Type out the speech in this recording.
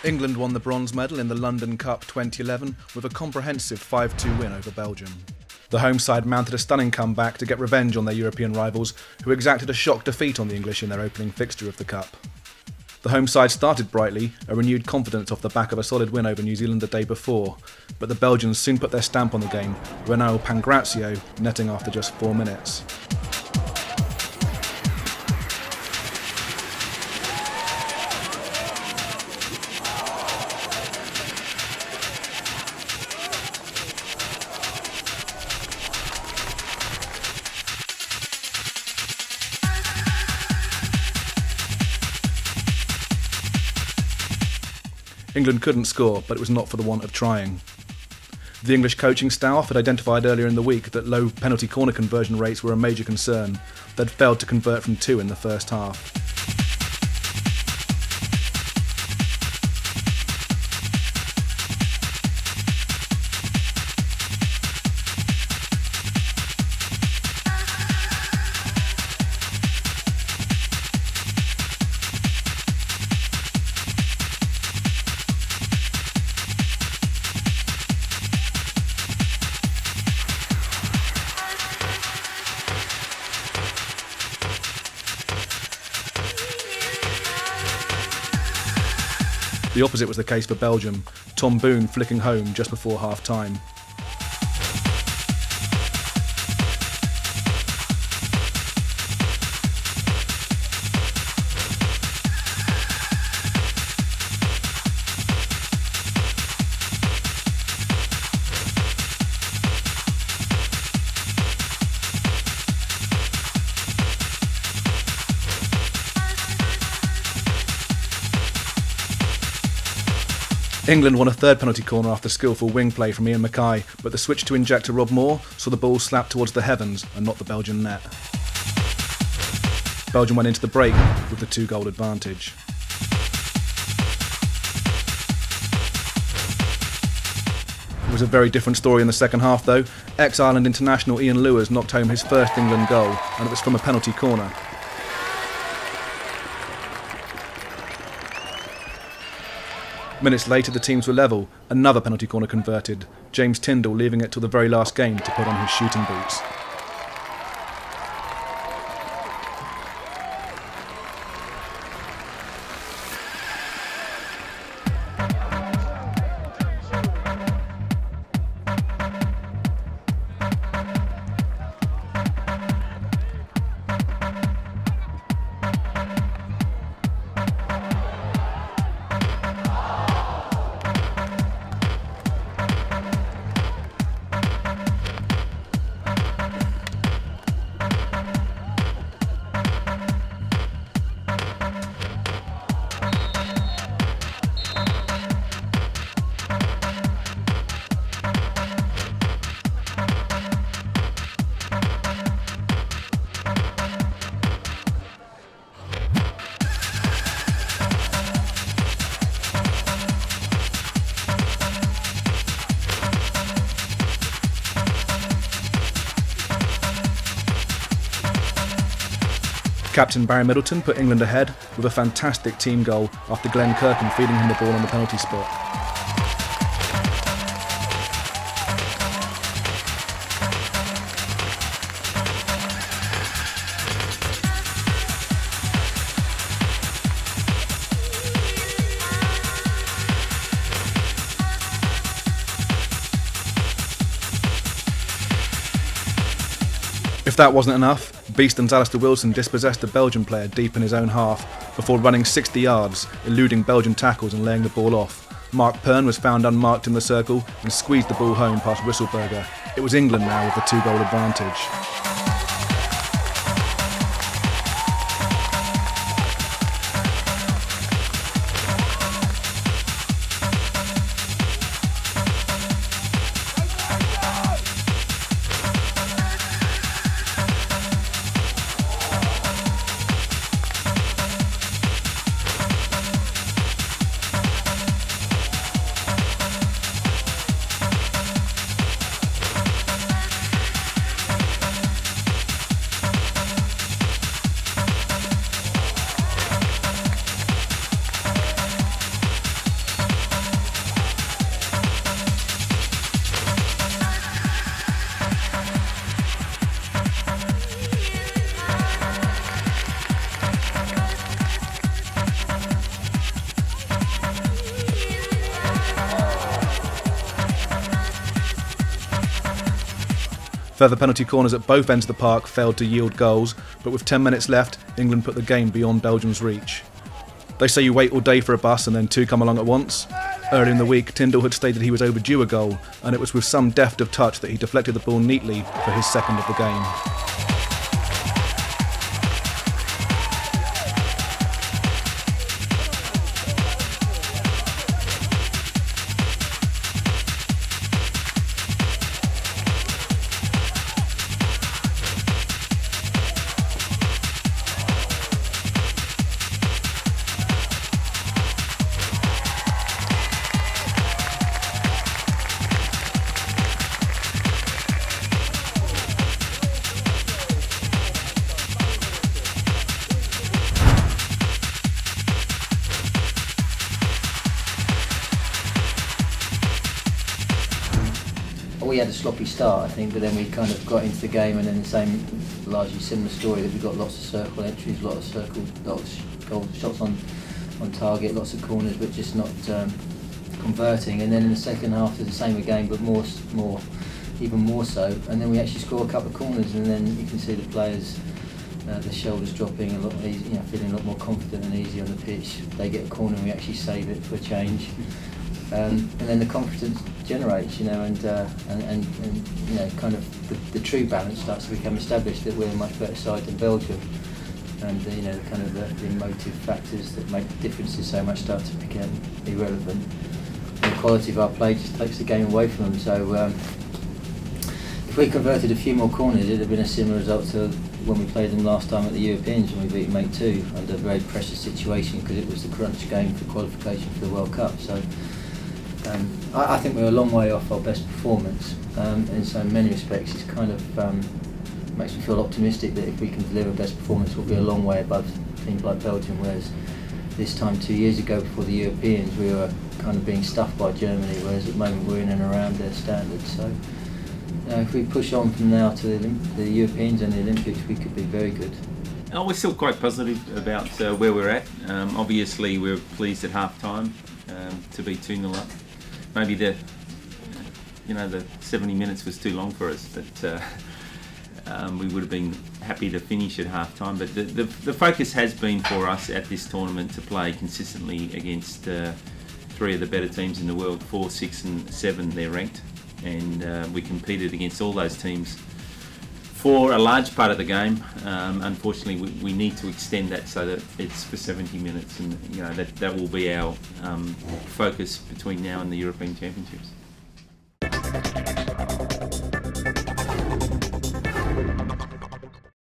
England won the bronze medal in the London Cup 2011 with a comprehensive 5-2 win over Belgium. The home side mounted a stunning comeback to get revenge on their European rivals, who exacted a shock defeat on the English in their opening fixture of the Cup. The home side started brightly, a renewed confidence off the back of a solid win over New Zealand the day before, but the Belgians soon put their stamp on the game, Renaud Pangrazio netting after just 4 minutes. England couldn't score, but it was not for the want of trying. The English coaching staff had identified earlier in the week that low penalty corner conversion rates were a major concern. They'd failed to convert from 2 in the first half. The opposite was the case for Belgium, Tom Boone flicking home just before half-time. England won a third penalty corner after skillful wing play from Ian Mackay, but the switch to injector Rob Moore saw the ball slap towards the heavens and not the Belgian net. Belgium went into the break with the 2-goal advantage. It was a very different story in the second half though. Ex-Ireland international Ian Lewis knocked home his first England goal, and it was from a penalty corner. Minutes later the teams were level, another penalty corner converted, James Tindall leaving it till the very last game to put on his shooting boots. Captain Barry Middleton put England ahead with a fantastic team goal after Glenn Kirkham feeding him the ball on the penalty spot. If that wasn't enough, Beeston's Alistair Wilson dispossessed a Belgian player deep in his own half before running 60 yards, eluding Belgian tackles and laying the ball off. Mark Pern was found unmarked in the circle and squeezed the ball home past Whistleberger. It was England now with the 2-goal advantage. Further penalty corners at both ends of the park failed to yield goals, but with 10 minutes left, England put the game beyond Belgium's reach. They say you wait all day for a bus and then two come along at once. Earlier in the week, Tyndall had stated he was overdue a goal, and it was with some deft of touch that he deflected the ball neatly for his second of the game. We had a sloppy start, I think, but then we kind of got into the game, and then the same, largely similar story, that we got lots of circle entries, lots of goal shots on target, lots of corners, but just not converting. And then in the second half, it's the same again, but even more so. And then we actually score a couple of corners, and then you can see the players, the shoulders dropping a lot, feeling a lot more confident and easy on the pitch. They get a corner, and we actually save it for a change. And then the confidence generates, and kind of the true balance starts to become established, that we're a much better side than Belgium, and kind of the emotive factors that make the differences so much start to become irrelevant. And the quality of our play just takes the game away from them. So if we converted a few more corners, it would have been a similar result to when we played them last time at the Europeans, when we beat them 8-2 under a very precious situation, because it was the crunch game for qualification for the World Cup. So I think we're a long way off our best performance, and so in many respects it's kind of makes me feel optimistic that if we can deliver best performance, we'll be a long way above teams like Belgium, whereas this time 2 years ago before the Europeans we were kind of being stuffed by Germany, whereas at the moment we're in and around their standards. So if we push on from now to the Europeans and the Olympics, we could be very good. We're still quite positive about where we're at. Obviously we're pleased at half time to be 2-0 up. Maybe the 70 minutes was too long for us, but we would have been happy to finish at half time. But the focus has been for us at this tournament to play consistently against 3 of the better teams in the world, 4, 6 and 7 they're ranked, and we competed against all those teams for a large part of the game. Unfortunately, we need to extend that so that it's for 70 minutes, and that will be our focus between now and the European Championships.